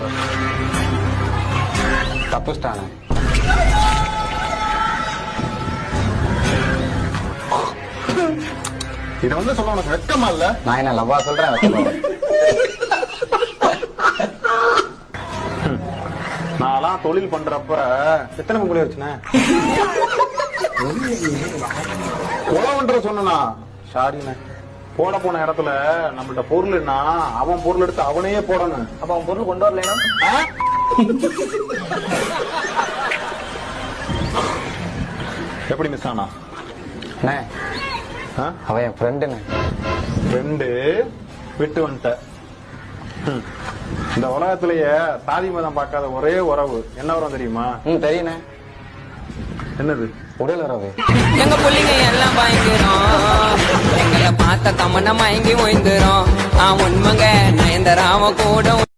வர தப்புச்சிட்டானே. இத வந்து சொல்ல உனக்கு வெக்கமா இல்ல? நான் என்ன லவ்வா சொல்றேன், வெக்கமா? நான்லாம் தொழில் பண்றப்ப எத்தனை பொங்கல் வச்சுனே உழவுன்ற சொன்னா சாரிண்ணே. போட போன இடத்துல நம்மள்ட்ட பொருள்னா அவன் பொருள் எடுத்து அவனையே போடணும். அப்ப அவன் பொருள் கொண்டு வரலைன்னா எப்படி மிஸ் ஆனா? அண்ணே, அவன் என் ஃப்ரெண்டுண்ணே. ஃப்ரெண்டு விட்டு வந்துட்ட. இந்த உலகத்திலேயே சாதி மதம் பார்க்காத ஒரே உறவு என்ன உறவு தெரியுமா? தெரியுண்ணே. என்னது? உடல் உறவு. எங்க புள்ளிங்க எல்லாம் பயங்கரம், எங்களை பார்த்த கமன மயங்கி ஓய்ந்துரும். உண்மைங்க நயன்தராம கூட